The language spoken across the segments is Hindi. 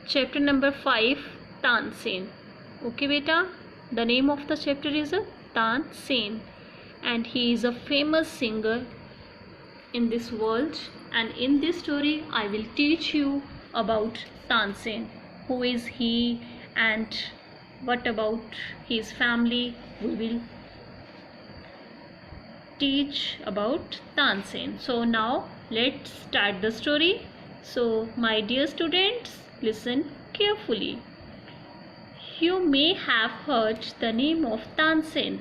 Chapter number 5, Tansen. Okay beta, the name of the chapter is Tansen, and he is a famous singer in this world, and in this story I will teach you about Tansen. Who is he and what about his family? We will teach about Tansen. So now let's start the story. So my dear students, listen carefully. You may have heard the name of Tansen.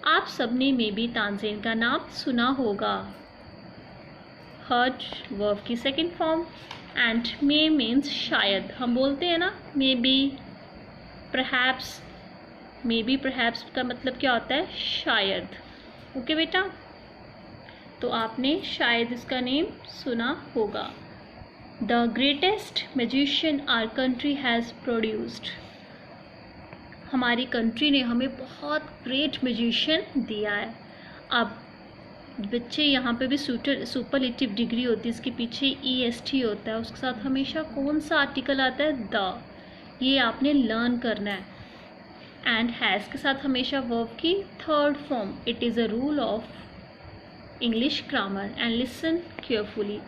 आप सबने में भी तानसेन का नाम सुना होगा. हर्ड वर्ब की second form, and may means शायद. हम बोलते हैं ना may be, perhaps. May be perhaps का मतलब क्या होता है? शायद. ओके बेटा, तो आपने शायद इसका नेम सुना होगा. The greatest magician our country has produced. हमारी कंट्री ने हमें बहुत ग्रेट मैजिशियन दिया है. अब बच्चे यहाँ पे भी सुपरलेटिव डिग्री होती है, इसके पीछे EST होता है, उसके साथ हमेशा कौन सा आर्टिकल आता है? द. ये आपने लर्न करना है. एंड हैज़ के साथ हमेशा वर्ब की third form. It is a rule of English grammar. And listen carefully.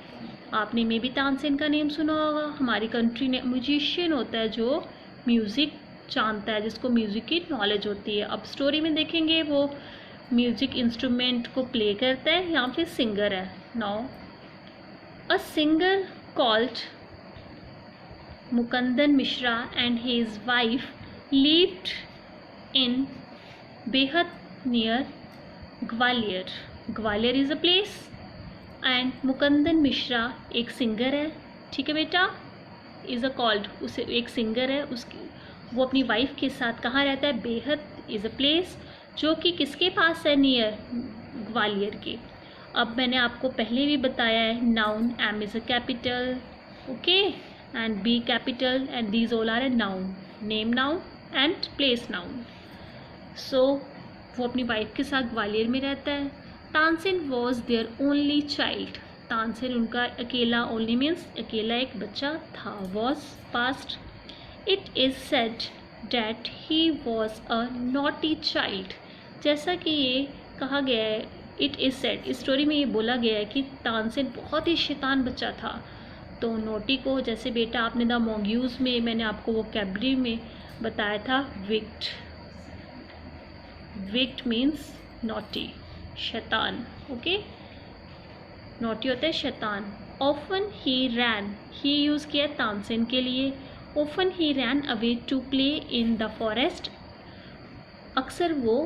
आपने मे बी तानसेन का नेम सुना होगा. हमारी कंट्री ने म्यूजिशियन होता है जो म्यूज़िक जानता है, जिसको म्यूज़िक की नॉलेज होती है. अब स्टोरी में देखेंगे वो म्यूज़िक इंस्ट्रूमेंट को प्ले करता है या फिर सिंगर है. Now a singer called Mukandan Mishra and his wife lived in बेहद near Gwalior. Gwalior is a place, and Mukandan Mishra एक सिंगर है. ठीक है बेटा, इज़ अ कॉल्ड, उसे एक सिंगर है. उसकी वो अपनी वाइफ के साथ कहाँ रहता है? बेहद इज़ अ प्लेस, जो कि किसके पास है? नियर ग्वालियर के. अब मैंने आपको पहले भी बताया है, noun. M is a capital, okay, and B capital, and these all are a noun. Name noun and place noun. So वो अपनी वाइफ के साथ ग्वालियर में रहता है. Tansen was their only child. Tansen उनका अकेला, ओनली मीन्स अकेला एक बच्चा था. Was past. It is said that he was a naughty child. जैसा कि ये कहा गया है, इट इज़ सेड, इस स्टोरी में ये बोला गया है कि तानसेन बहुत ही शैतान बच्चा था. तो नोटी को, जैसे बेटा आपने द मॉन्ग्यूज़ में मैंने आपको वो कैबरी में बताया था, विक्ट. विक्ट मीन्स नॉटी, शैतान. ओके, नॉटी होता है शैतान. Often he rain, he use किया है तानसेन के लिए. Often he ran away to play in the forest. अक्सर वो,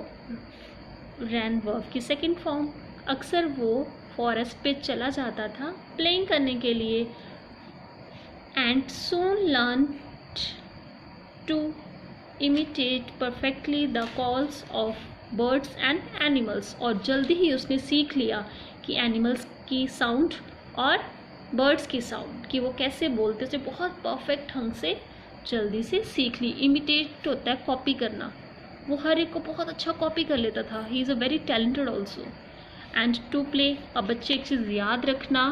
रैन वर्ब की सेकेंड फॉर्म, अक्सर वो फॉरेस्ट पे चला जाता था प्लेइंग करने के लिए. And soon learn to imitate perfectly the calls of birds and animals. और जल्दी ही उसने सीख लिया कि एनिमल्स की साउंड और बर्ड्स की साउंड कि वो कैसे बोलते थे. बहुत परफेक्ट ढंग से जल्दी से सीख ली. इमिटेट होता है कॉपी करना. वो हर एक को बहुत अच्छा कॉपी कर लेता था. He is a very talented also. And to play. अब बच्चे एक चीज़ याद रखना,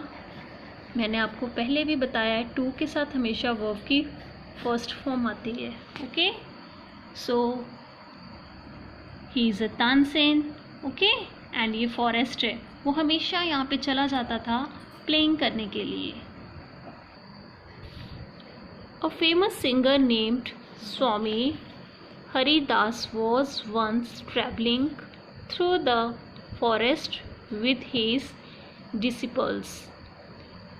मैंने आपको पहले भी बताया है, टू के साथ हमेशा वर्ब की फर्स्ट फॉर्म आती है. Okay, so he is a Tansen. Okay, and ये फॉरेस्ट है, वो हमेशा यहाँ पे चला जाता था प्लेइंग करने के लिए. A famous singer named Swami Haridas was once travelling through the forest with his disciples.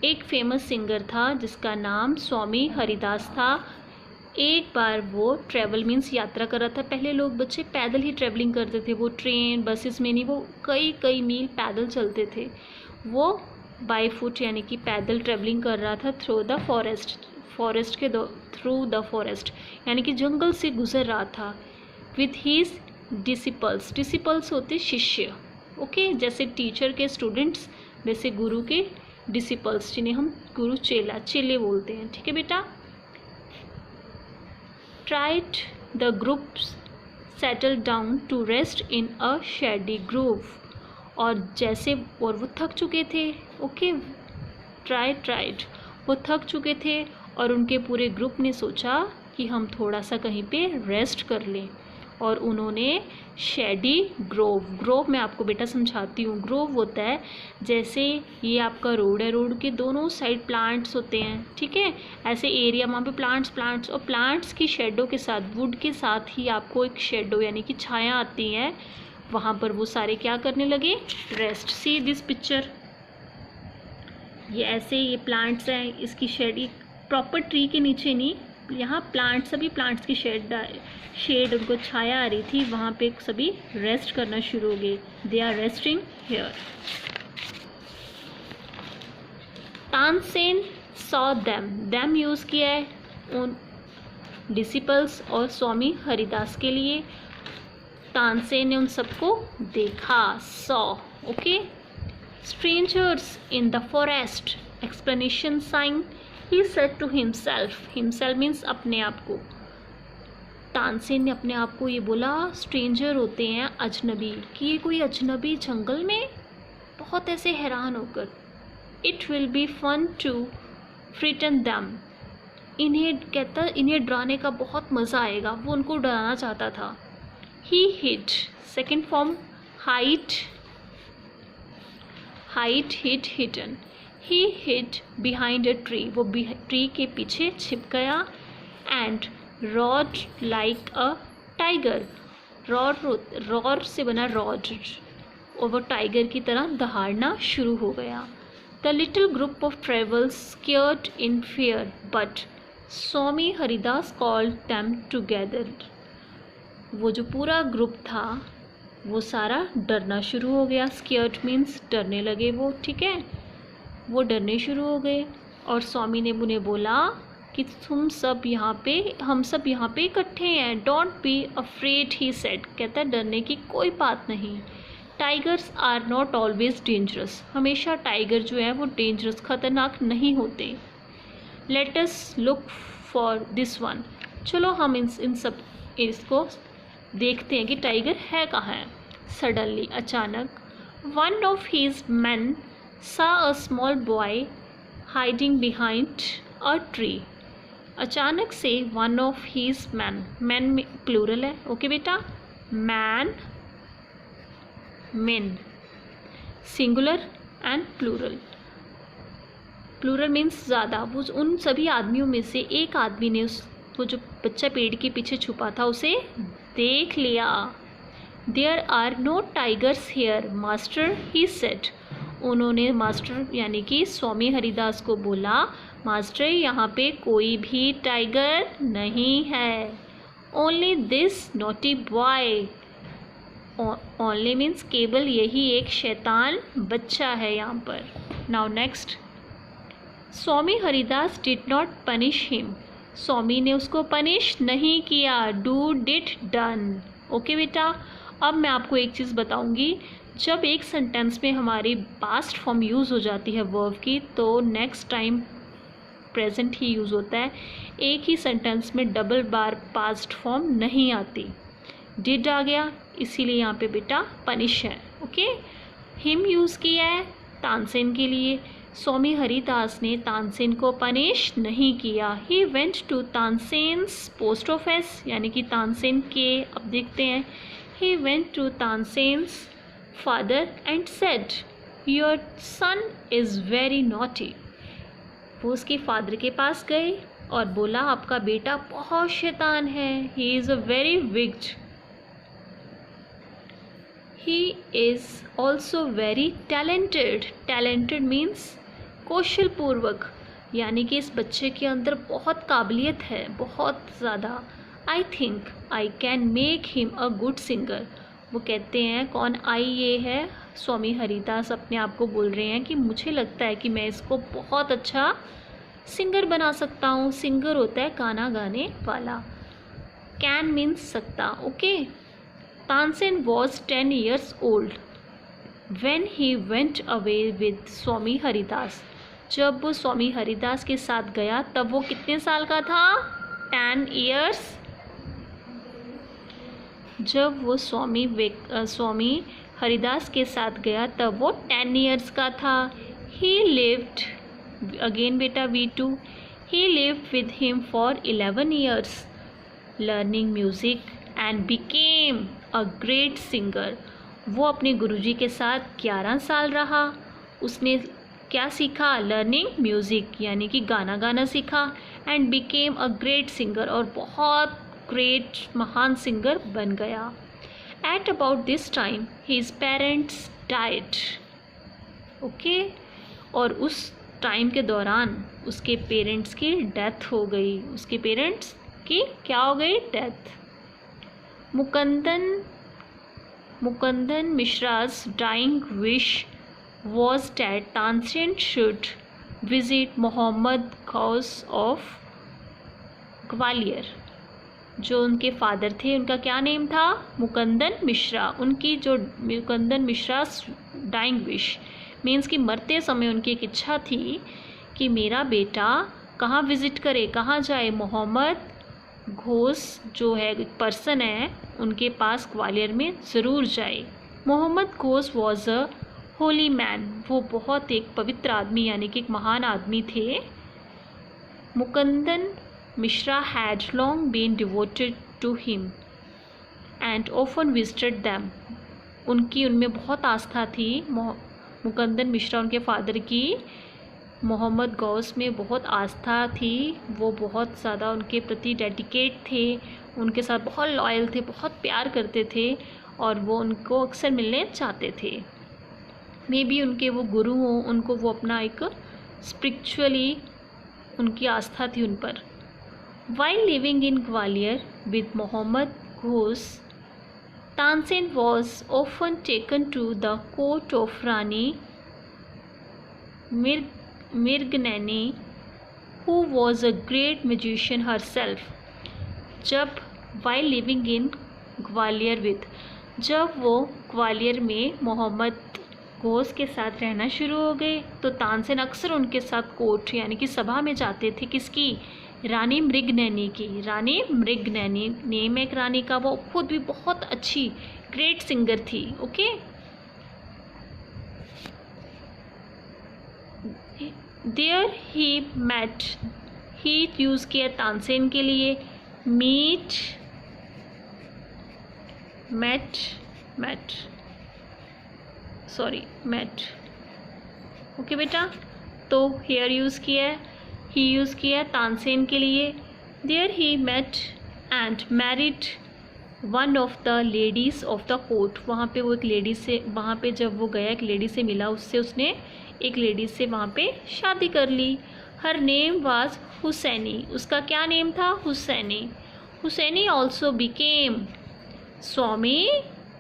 एक फेमस सिंगर था जिसका नाम स्वामी हरिदास था. एक बार वो ट्रैवल मीन्स यात्रा कर रहा था. पहले लोग बच्चे पैदल ही ट्रैवलिंग करते थे, वो ट्रेन बसेस में नहीं, वो कई कई मील पैदल चलते थे. वो बाय फुट यानी कि पैदल ट्रैवलिंग कर रहा था थ्रू द फॉरेस्ट. फॉरेस्ट के थ्रू द फॉरेस्ट यानी कि जंगल से गुजर रहा था. With his disciples. डिसिपल्स होते शिष्य. ओके, जैसे टीचर के स्टूडेंट्स, वैसे गुरु के डिसिपल्स, जिन्हें हम गुरु चेला, चेले बोलते हैं. ठीक है बेटा. Tried the groups settle down to rest in a shady grove. और जैसे, और वो थक चुके थे. ओके, ट्राइड, वो थक चुके थे और उनके पूरे ग्रुप ने सोचा कि हम थोड़ा सा कहीं पे रेस्ट कर लें, और उन्होंने शेडी ग्रोव मैं आपको बेटा समझाती हूँ। ग्रोव होता है जैसे ये आपका रोड है, रोड के दोनों साइड प्लांट्स होते हैं, ठीक है, ऐसे एरिया वहाँ पे प्लांट्स और प्लांट्स की शेडो के साथ, वुड के साथ ही आपको एक शेडो यानी कि छाया आती है, वहाँ पर वो सारे क्या करने लगे, रेस्ट। सी दिस पिक्चर, ये ऐसे ये प्लांट्स हैं, इसकी शेड प्रॉपर ट्री के नीचे नहीं, यहाँ प्लांट्स, सभी प्लांट्स की शेड उनको छाया आ रही थी, वहाँ पे सभी रेस्ट करना शुरू हो गए। They are resting here. Tansen saw them use किया है उन डिसिपल्स और स्वामी हरिदास के लिए। तानसेन ने उन सबको देखा, saw, okay. Strangers in the forest, explanation sign, he said to himself means अपने आप को। तानसेन ने अपने आप को ये बोला, स्ट्रेंजर होते हैं अजनबी, कि ये कोई अजनबी जंगल में, बहुत ऐसे हैरान होकर। It will be fun to frighten them, इन्हें डराने का बहुत मज़ा आएगा, वो उनको डराना चाहता था। He hid, second form hide, hid, hidden. He hid behind a tree, वो ट्री के पीछे छिप गया। And roared like a tiger, roar से बना roared, और वो टाइगर की तरह दहाड़ना शुरू हो गया। The little group of travellers scared in fear, but Swami Haridas called them together, वो जो पूरा ग्रुप था वो सारा डरना शुरू हो गया। Scared means डरने लगे वो, ठीक है, वो डरने शुरू हो गए। और स्वामी ने उन्हें बोला कि हम सब यहाँ पे इकट्ठे हैं। Don't be afraid, he said, कहता है डरने की कोई बात नहीं। Tigers are not always dangerous, हमेशा टाइगर जो है वो डेंजरस, खतरनाक नहीं होते। Let us look for this one, चलो हम इसको देखते हैं कि टाइगर है कहाँ है। सडनली, अचानक, one of his man saw a small boy hiding behind a tree, अचानक से वन ऑफ हीज मैन में प्लूरल है, ओके बेटा, man, men, singular and plural means ज़्यादा। वो उन सभी आदमियों में से एक आदमी ने वो जो बच्चा पेड़ के पीछे छुपा था उसे देख लिया। There are no tigers here master, he said, उन्होंने मास्टर यानी कि स्वामी हरिदास को बोला, मास्टर यहाँ पे कोई भी टाइगर नहीं है। Only this naughty boy, only means केवल यही एक शैतान बच्चा है यहाँ पर। Now next, Swami Haridas did not punish him, Swami ने उसको पनिश नहीं किया। डू, डिड, डन, ओके बेटा। अब मैं आपको एक चीज़ बताऊंगी, जब एक सेंटेंस में हमारी पास्ट फॉर्म यूज़ हो जाती है वर्ब की, तो नेक्स्ट टाइम प्रेजेंट ही यूज़ होता है। एक ही सेंटेंस में डबल बार पास्ट फॉर्म नहीं आती। डिड आ गया, इसीलिए यहाँ पे बेटा पनिश है, ओके। हिम यूज़ किया है तानसेन के लिए, स्वामी हरिदास ने तानसेन को पनिश नहीं किया। He went to Tansen's post office, यानी कि तानसेन के, अब देखते हैं, he went to Tansen's father and said, your son is very naughty, वो उसके फादर के पास गए और बोला आपका बेटा बहुत शैतान है। he is a very wicked, he is also very talented means कौशल पूर्वक, यानी कि इस बच्चे के अंदर बहुत काबिलियत है, बहुत ज़्यादा। I think I can make him a good singer, वो कहते हैं, कौन, आई ये है स्वामी हरिदास अपने आप को बोल रहे हैं कि मुझे लगता है कि मैं इसको बहुत अच्छा सिंगर बना सकता हूँ। सिंगर होता है गाना गाने वाला, कैन मीन्स सकता, okay. Tansen was 10 years old when he went away with स्वामी हरिदास, जब वो स्वामी हरिदास के साथ गया तब वो कितने साल का था, 10 years। जब वो स्वामी हरिदास के साथ गया तब वो 10 years का था। ही लिव्ड, अगेन बेटा V2, He lived with him for 11 years, learning music and became a great singer. वो अपने गुरुजी के साथ 11 साल रहा. उसने क्या सीखा? लर्निंग म्यूज़िक, यानी कि गाना गाना सीखा. And became a great singer, और बहुत ग्रेट महान सिंगर बन गया. At about this time his parents died. Okay, और उस टाइम के दौरान उसके पेरेंट्स की डेथ हो गई. उसके पेरेंट्स की क्या हो गई? Death. Mukundan Mishra's dying wish was that Tansen should visit Mohammad Ghaus of Gwalior. जो उनके फादर थे उनका क्या नेम था? मुकुंदन मिश्रा. उनकी जो Mukundan Mishra dying wish means कि मरते समय उनकी एक इच्छा थी कि मेरा बेटा कहाँ विज़िट करे, कहाँ जाए? मोहम्मद घोष जो है पर्सन है उनके पास ग्वालियर में ज़रूर जाए. Mohammad Ghosh was a holy man. वो बहुत एक पवित्र आदमी यानी कि एक महान आदमी थे. Mukundan Mishra had long been devoted to him and often visited them. उनकी उनमें बहुत आस्था थी. मुकुंदन मिश्रा उनके फादर की मोहम्मद गौस में बहुत आस्था थी. वो बहुत ज़्यादा उनके प्रति डेडिकेट थे, उनके साथ बहुत लॉयल थे, बहुत प्यार करते थे और वो उनको अक्सर मिलने चाहते थे. मे बी उनके वो गुरु हों, उनको वो अपना एक स्पिरिचुअली उनकी आस्था थी उन पर. While living in Gwalior with Mohammad Ghaus, Tansen was often taken to the court of Rani Mrignayani, who was a great magician herself. जब while living in Gwalior with, जब वो ग्वालियर में मोहम्मद घोष के साथ रहना शुरू हो गए तो तानसेन अक्सर उनके साथ कोर्ट यानी कि सभा में जाते थे. किसकी? रानी मृगनैनी की. रानी मृगनैनी नेम एक रानी का. वो खुद भी बहुत अच्छी ग्रेट सिंगर थी. Okay, there he met, he use किया तानसेन के लिए. मैट ओके बेटा, तो हेयर यूज़ किया है, ही यूज़ किया तानसेन के लिए. There he met and married one of the ladies of the court. वहाँ पे वो एक लेडी से, वहाँ पे जब वो गया एक लेडी से मिला, उससे उसने एक लेडी से वहाँ पे शादी कर ली. Her name was Husaini. उसका क्या नेम था? Husaini. Husaini also became Swami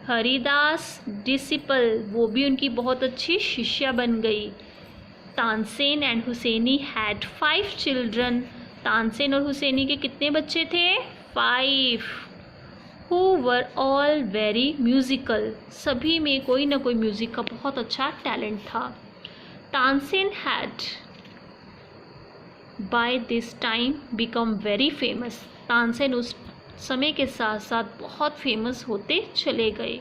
Haridas disciple. वो भी उनकी बहुत अच्छी शिष्या बन गई. Tansen and Husaini had 5 children. Tansen और हुसैनी के कितने बच्चे थे? 5. Who were all very musical. सभी में कोई ना कोई म्यूज़िक का बहुत अच्छा टैलेंट था. Tansen had by this time become very famous. Tansen उस समय के साथ साथ बहुत फेमस होते चले गए.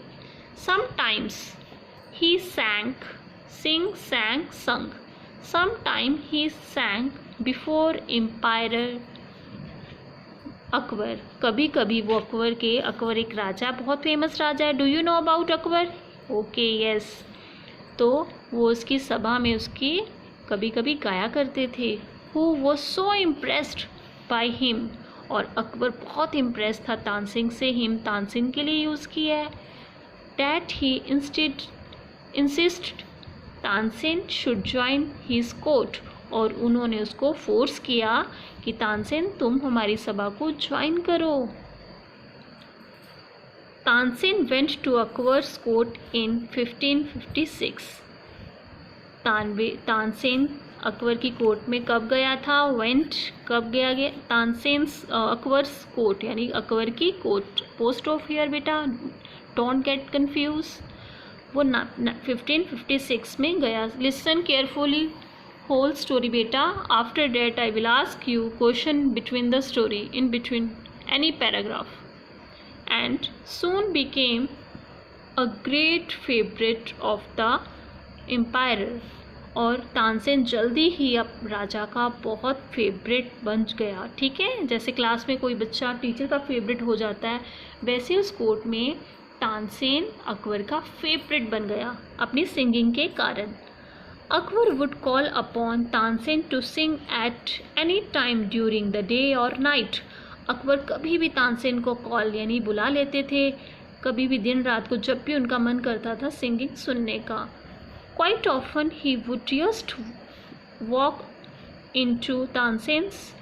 Sometimes he sang sometime he sang before emperor Akbar. कभी कभी वो अकबर एक राजा, बहुत फेमस राजा है. Do you know about Akbar? Okay, yes. तो वो उसकी सभा में उसकी कभी कभी गाया करते थे. Who was so impressed by him. और अकबर बहुत इम्प्रेस था तानसेन से. हिम तानसेन के लिए यूज़ किया है. That he insist Tansen should join his court. और उन्होंने उसको फोर्स किया कि तानसेन तुम हमारी सभा को ज्वाइन करो. Tansen went to Akbar's court in 1556. Tansen Akbar की कोर्ट में कब गया था? वेंट कब गया तानसेन अकबर्स कोर्ट यानी अकबर की कोर्ट. पोस्ट ऑफ हियर बेटा, डोंट गेट कंफ्यूज. वो 1556 में गया. Listen carefully whole story beta. After that I will ask you question between the story in between any paragraph. And soon became a great favorite of the emperor. और तानसेन जल्दी ही अब राजा का बहुत फेवरेट बन गया। ठीक है, जैसे क्लास में कोई बच्चा टीचर का फेवरेट हो जाता है, वैसे उस कोर्ट में तानसेन अकबर का फेवरेट बन गया अपनी सिंगिंग के कारण। Akbar would call upon Tansen to sing at any time during the day और नाइट। अकबर कभी भी तानसेन को कॉल यानी बुला लेते थे, कभी भी दिन रात को जब भी उनका मन करता था सिंगिंग सुनने का। Quite often he would just walk into Tansen's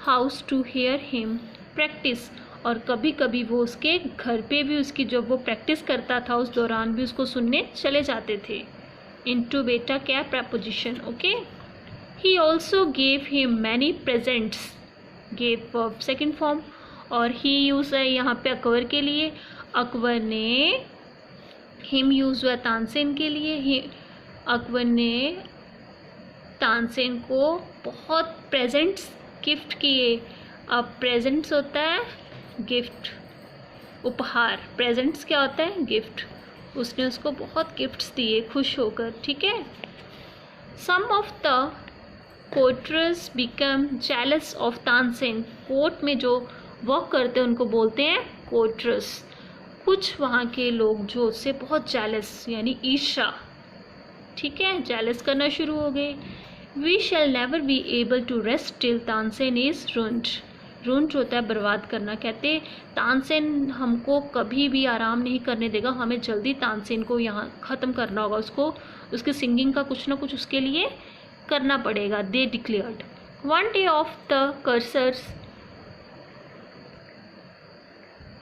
house to hear him practice, और कभी कभी वो उसके घर पे भी उसकी जब वो प्रैक्टिस करता था उस दौरान भी उसको सुनने चले जाते थे। Into बेटा क्या preposition, okay? He also gave him many presents, gave verb second form, और he use है यहाँ पे अकबर के लिए, अकबर ने him use हुआ तानसेन के लिए, अकबर ने तानसेन को बहुत प्रेजेंट्स गिफ्ट किए। अब प्रेजेंट्स होता है गिफ्ट, उपहार, प्रेजेंट्स क्या होता है गिफ्ट। उसने उसको बहुत गिफ्ट्स दिए खुश होकर। ठीक है, some of the courtiers become jealous of Tansen. Court में जो वर्क करते हैं उनको बोलते हैं कोर्टर्स। कुछ वहाँ के लोग जो उससे बहुत जेलस यानी ईर्ष्या, ठीक है, जेलस करना शुरू हो गए। We shall never be able to rest till Tansen is ruined. Ruined होता है बर्बाद करना। कहते तानसेन हमको कभी भी आराम नहीं करने देगा, हमें जल्दी तानसेन को यहाँ ख़त्म करना होगा, उसको उसके सिंगिंग का कुछ ना कुछ उसके लिए करना पड़ेगा। They declared. One day of the courtiers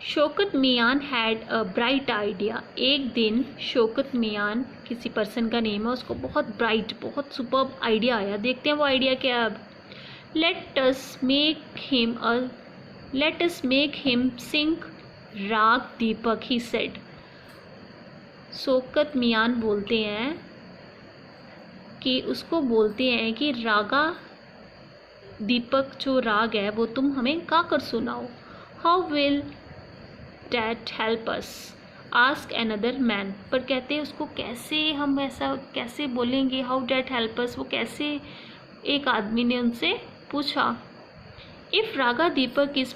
Shaukat Mian had a bright idea. एक दिन शौकत मियान किसी पर्सन का नेम है, उसको बहुत ब्राइट बहुत सुपर्ब आइडिया आया। देखते हैं वो आइडिया क्या है। अब लेट अस मेक हिम सिंग राग दीपक, ही सेड। शौकत मियान बोलते हैं कि उसको बोलते हैं कि रागा दीपक जो राग है वो तुम हमें गा कर सुनाओ। How will that help us, ask another man. पर कहते हैं उसको कैसे हम ऐसा कैसे बोलेंगे, हाउ डैट हेल्प अस, वो कैसे, एक आदमी ने उनसे पूछा। If raga Deepak is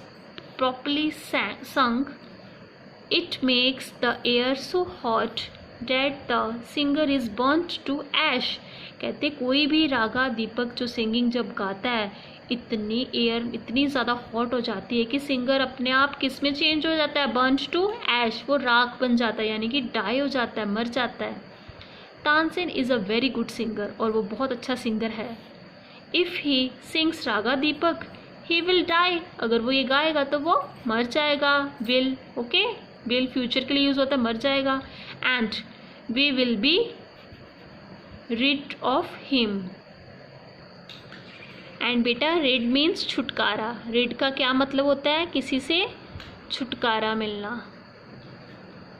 properly sung it makes the air so hot that the singer is burned to ash. कहते कोई भी रागा दीपक जो सिंगिंग जब गाता है इतनी एयर इतनी ज़्यादा हॉट हो जाती है कि सिंगर अपने आप किस में चेंज हो जाता है, बर्न्ड टू ऐश, वो राख बन जाता है यानी कि डाई हो जाता है, मर जाता है। Tansen is a very good singer, और वो बहुत अच्छा सिंगर है। If he sings raga Deepak he will die, अगर वो ये गाएगा तो वो मर जाएगा। विल, ओके, विल फ्यूचर के लिए यूज़ होता है, मर जाएगा। And we will be rid of him. And बेटा रिड मीन्स छुटकारा। रिड का क्या मतलब होता है, किसी से छुटकारा मिलना,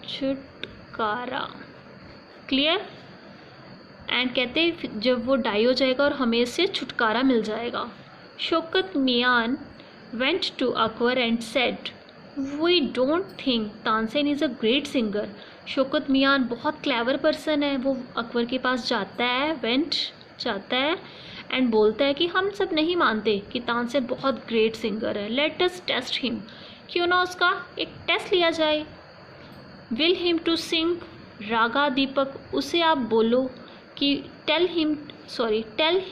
छुटकारा, क्लियर। एंड कहते जब वो डाई हो जाएगा और हमें इससे छुटकारा मिल जाएगा। Shaukat Mian went to Akbar and said we don't think Tansen is a great singer. Shaukat Mian बहुत क्लेवर पर्सन है, वो अकबर के पास जाता है, वेंट जाता है एंड बोलता है कि हम सब नहीं मानते कि तानसेन बहुत ग्रेट सिंगर है। लेट अस टेस्ट हिम, क्यों ना उसका एक टेस्ट लिया जाए। Will him to sing raga दीपक, उसे आप बोलो कि tell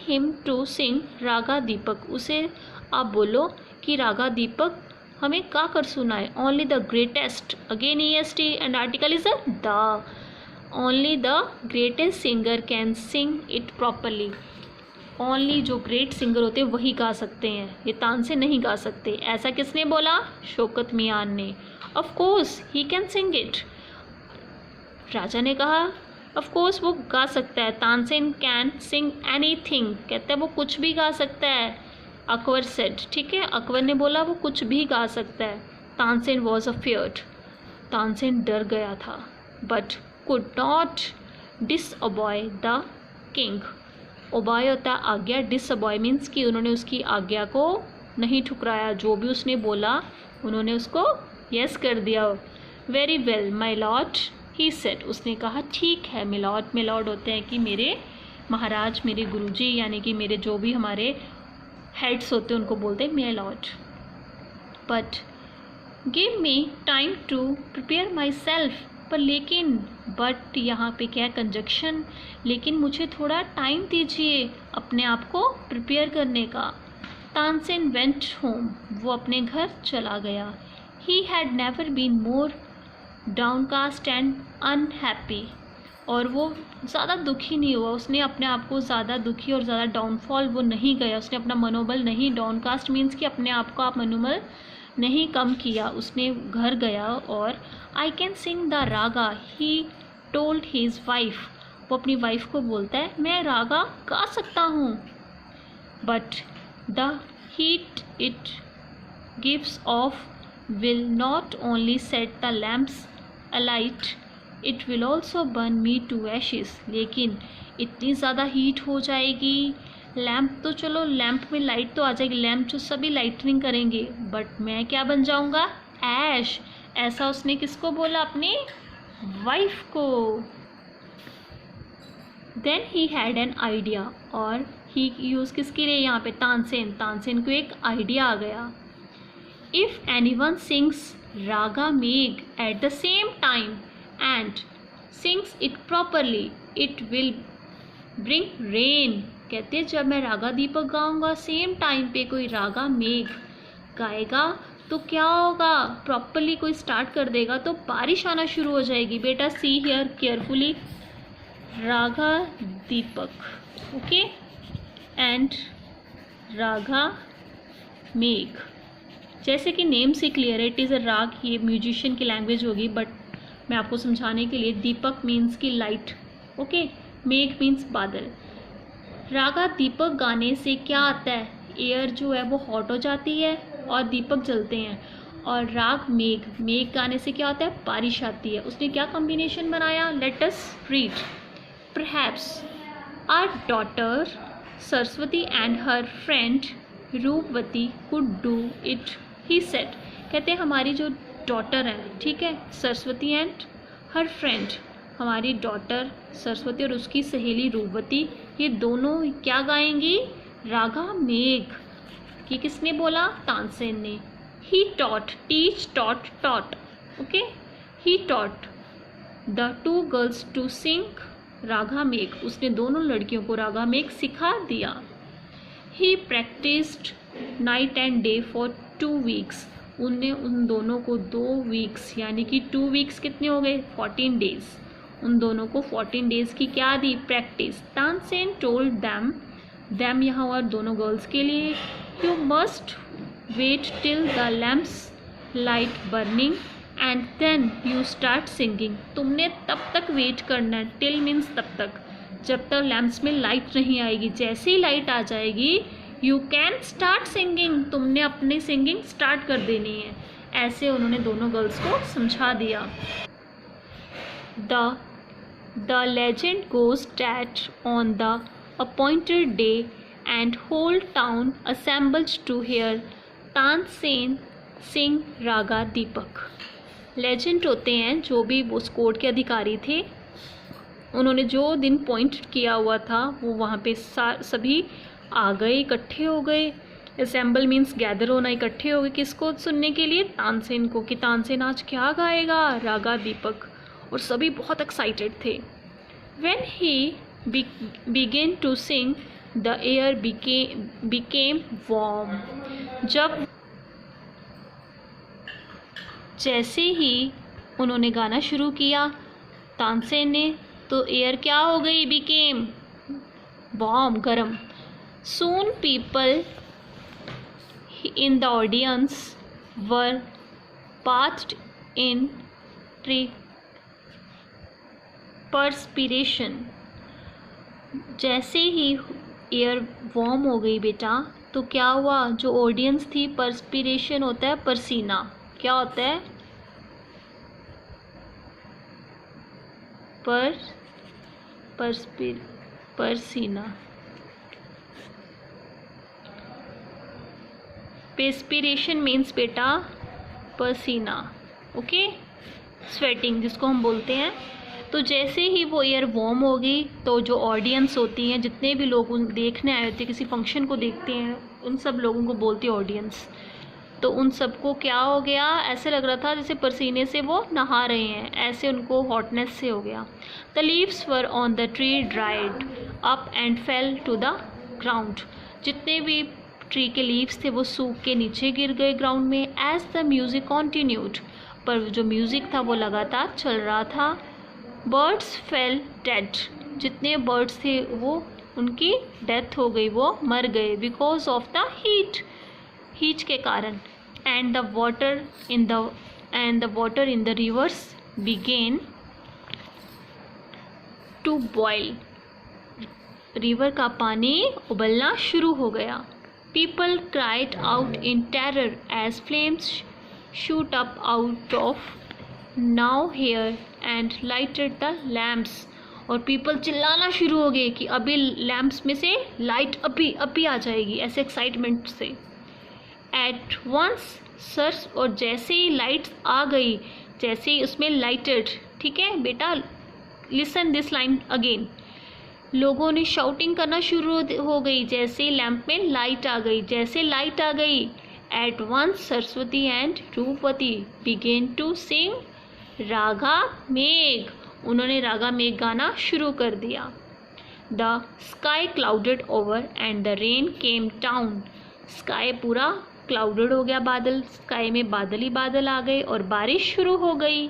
him to sing raga दीपक, उसे आप बोलो कि रागा दीपक हमें गा कर सुनाए। Only the greatest, again EST and article is the, only the greatest singer can sing it properly. Only जो ग्रेट सिंगर होते हैं वही गा सकते हैं, ये तानसेन नहीं गा सकते। ऐसा किसने बोला, शौकत मियान ने। Of course he can sing it, राजा ने कहा ऑफ कोर्स वो गा सकता है। तानसेन कैन सिंग एनीथिंग, कहता है वो कुछ भी गा सकता है। अकबर सेड, ठीक है, अकबर ने बोला वो कुछ भी गा सकता है। तानसेन वॉज अफेयर्ड, तानसेन डर गया था। But could not disobey the king, obey होता है आज्ञा, डिसअबॉय मीन्स कि उन्होंने उसकी आज्ञा को नहीं ठुकराया, जो भी उसने बोला उन्होंने उसको यस कर दिया। Very well my lord he said, उसने कहा ठीक है मिलॉर्ड, मिलॉर्ड होते हैं कि मेरे महाराज, मेरे गुरुजी, यानी कि मेरे जो भी हमारे हेड्स होते हैं उनको बोलते हैं my lord. But give me time to prepare myself, पर लेकिन बट यहाँ पे क्या है, कंजक्शन, लेकिन मुझे थोड़ा टाइम दीजिए अपने आप को प्रिपेयर करने का। तानसेन वेंट होम, वो अपने घर चला गया। He had never been more downcast and unhappy, और वो ज़्यादा दुखी नहीं हुआ, उसने अपने आप को ज़्यादा दुखी और ज़्यादा डाउनफॉल वो नहीं गया, उसने अपना मनोबल नहीं, डाउनकास्ट मीन्स कि अपने आप को आप मनोबल नहीं कम किया, उसने घर गया। और I can sing the Raga, he told his wife, वो अपनी वाइफ को बोलता है मैं रागा गा सकता हूँ। But the heat it gives off will not only set the lamps alight, it will also burn me to ashes, लेकिन इतनी ज़्यादा हीट हो जाएगी, लैम्प तो चलो लैम्प में लाइट तो आ जाएगी, लैम्प जो सभी लाइटनिंग करेंगे, बट मैं क्या बन जाऊँगा, ऐश। ऐसा उसने किसको बोला, अपनी वाइफ को। Then he had an idea, और ही यूज़ किसके लिए यहाँ पे, तानसेन, तानसेन को एक आइडिया आ गया। इफ़ एनीवन सिंग्स रागा मेघ at the same time and sings it properly, it will bring rain। कहते हैं जब मैं रागा दीपक गाऊंगा, सेम टाइम पे कोई रागा मेघ गाएगा तो क्या होगा, प्रॉपरली कोई स्टार्ट कर देगा तो बारिश आना शुरू हो जाएगी। बेटा see here carefully, raga Deepak, okay, and raga Megh, जैसे कि नेम से क्लियर है, इट इज़ अ राग, ये म्यूजिशियन की लैंग्वेज होगी, बट मैं आपको समझाने के लिए, दीपक मीन्स की लाइट, ओके, मेघ मीन्स बादल। रागा दीपक गाने से क्या आता है, एयर जो है वो हॉट हो जाती है और दीपक जलते हैं, और राग मेघ, मेघ गाने से क्या होता है, बारिश आती है। उसने क्या कॉम्बिनेशन बनाया, let us read. Perhaps our daughter Saraswati and her friend Roopvati could do it, he said, कहते हैं हमारी जो डॉटर है, ठीक है, सरस्वती एंड हर फ्रेंड, हमारी डॉटर सरस्वती और उसकी सहेली रूपवती, ये दोनों क्या गाएंगी, रागा मेघ। ये किसने बोला, तानसेन ने। He taught, teach, taught, taught, okay, he taught the two girls to sing raga Megh, उसने दोनों लड़कियों को रागा मेघ सिखा दिया। He practised night and day for 2 weeks, उनने उन दोनों को 2 वीक्स, यानी कि 2 वीक्स कितने हो गए, 14 डेज, उन दोनों को 14 डेज की क्या दी, प्रैक्टिस। तानसेन टोल्ड दैम यहाँ और दोनों गर्ल्स के लिए, you must wait till the lamps light burning and then you start singing, तुमने तब तक वेट करना है, टिल मीन्स तब तक, जब तक लैम्प्स में लाइट नहीं आएगी, जैसे ही लाइट आ जाएगी यू कैन स्टार्ट सिंगिंग, तुमने अपनी सिंगिंग स्टार्ट कर देनी है। ऐसे उन्होंने दोनों गर्ल्स को समझा दिया। The legend goes that on the appointed day and whole town assembled to hear Tansen sing raga Deepak. Legend होते हैं जो भी वो कोर्ट के अधिकारी थे, उन्होंने जो दिन पॉइंट किया हुआ था वो वहाँ पे सभी आ गए, इकट्ठे हो गए। असेंबल मीन्स गैदर होना, इकट्ठे हो गए किसको सुनने के लिए, तानसेन को, कि तानसेन आज क्या गाएगा, रागा दीपक, और सभी बहुत एक्साइटेड थे। When he began to sing the air became warm, जब जैसे ही उन्होंने गाना शुरू किया तानसेन ने, तो एयर क्या हो गई, बिकेम वार्म, गर्म। Soon people in the audience were bathed in perspiration। जैसे ही एयर वार्म हो गई बेटा, तो क्या हुआ, जो ऑडियंस थी, परस्पिरेशन होता है पसीना, क्या होता है, पसीना, पेस्पिरेशन मीन्स बेटा पसीना, ओके, स्वेटिंग जिसको हम बोलते हैं। तो जैसे ही वो एयर वार्म हो गई तो जो ऑडियंस होती हैं, जितने भी लोग उन देखने आए होते हैं, किसी फंक्शन को देखते हैं, उन सब लोगों को बोलती है ऑडियंस। तो उन सबको क्या हो गया, ऐसे लग रहा था जैसे पसीने से वो नहा रहे हैं, ऐसे उनको हॉटनेस से हो गया। The leaves were on the tree dried up and fell to the ground. जितने भी ट्री के लीव्स थे वो सूख के नीचे गिर गए ग्राउंड में। एज द म्यूज़िक कॉन्टिन्यूड, पर जो म्यूज़िक था वो लगातार चल रहा था। बर्ड्स फेल डेड, जितने बर्ड्स थे वो उनकी डेथ हो गई, वो मर गए बिकॉज ऑफ द हीट के कारण। And the water in the rivers began to boil, river का पानी उबलना शुरू हो गया। People cried out in terror as flames shoot up out of nowhere and lighted the lamps. और पीपल चिल्लाना शुरू हो गए कि अभी लैम्प्स में से लाइट अभी आ जाएगी, ऐसे एक्साइटमेंट से। एट वंस सर्स, और जैसे ही लाइट्स आ गई, जैसे ही उसमें लाइटेड, ठीक है बेटा, लिसन दिस लाइन अगेन। लोगों ने शाउटिंग करना शुरू हो गई जैसे लैंप में लाइट आ गई। जैसे लाइट आ गई, at once Saraswati and Roopvati began to sing raga Megh, उन्होंने रागा मेघ गाना शुरू कर दिया। The sky clouded over and the rain came down, sky पूरा क्लाउडेड हो गया, बादल, स्काई में बादल ही बादल आ गए और बारिश शुरू हो गई।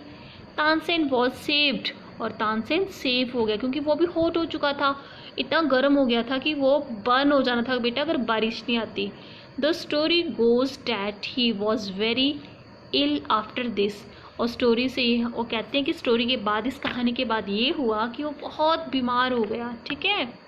तानसेन वॉज सेव्ड, और तानसेन सेव हो गया क्योंकि वो भी हॉट हो चुका था, इतना गर्म हो गया था कि वो बर्न हो जाना था बेटा अगर बारिश नहीं आती। The story goes that he was very ill after this, और स्टोरी से वो कहते हैं कि स्टोरी के बाद, इस कहानी के बाद ये हुआ कि वो बहुत बीमार हो गया, ठीक है।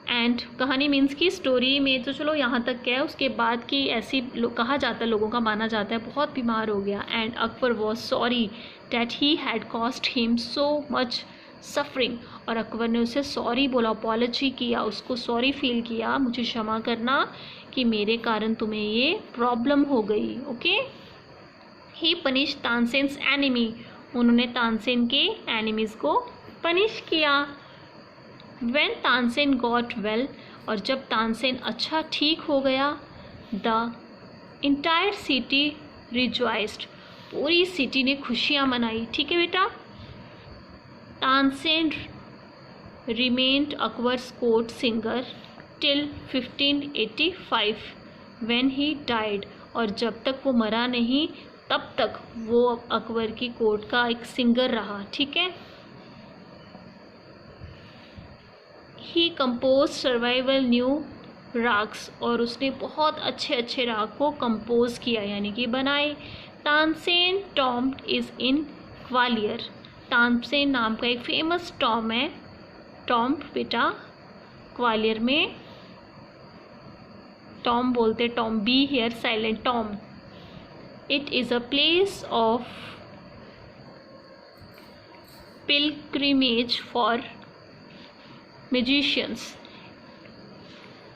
एंड कहानी मीन्स की स्टोरी में तो चलो यहाँ तक क्या है, उसके बाद की ऐसी कहा जाता है, लोगों का माना जाता है बहुत बीमार हो गया। And Akbar was sorry that he had cost him so much suffering, और अकबर ने उसे सॉरी बोला, अपॉलजी किया, उसको सॉरी फील किया, मुझे क्षमा करना कि मेरे कारण तुम्हें ये प्रॉब्लम हो गई। ओके। ही पनिश तानसेन्स एनिमी, उन्होंने तानसेन के एनिमीज़ को पनिश किया। When तानसेन गॉट वेल, और जब तानसेन अच्छा ठीक हो गया, द इंटायर सिटी रिजॉइस्ड, पूरी सिटी ने खुशियाँ मनाई, ठीक है बेटा। Tansen remained Akbar's court singer till 1585 when he died, और जब तक वो मरा नहीं तब तक वो अकबर की कोर्ट का एक सिंगर रहा, ठीक है। ही कंपोज सर्वाइवल न्यू राग्स, और उसने बहुत अच्छे अच्छे राग को कंपोज किया यानी कि बनाए। Tansen Tom is in Gwalior, Tansen नाम का एक फेमस टॉम है, टॉम बेटा ग्वालियर में, टॉम बोलते, Tom be here silent Tom. It is a place of pilgrimage for magicians,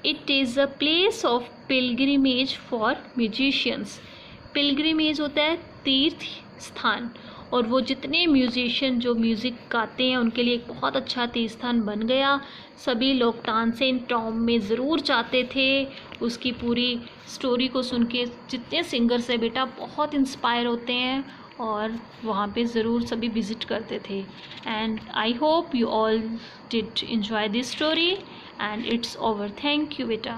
it is a place of pilgrimage for magicians। pilgrimage होता है तीर्थ स्थान, और वो जितने म्यूजिशियन जो म्यूज़िक गाते हैं उनके लिए एक बहुत अच्छा तीर्थ स्थान बन गया। सभी लोग तानसेन टॉम में ज़रूर जाते थे, उसकी पूरी स्टोरी को सुन के जितने सिंगर्स हैं बेटा बहुत इंस्पायर होते हैं, और वहाँ पे ज़रूर सभी विज़िट करते थे। And I hope you all did enjoy this story, and it's over. Thank you beta।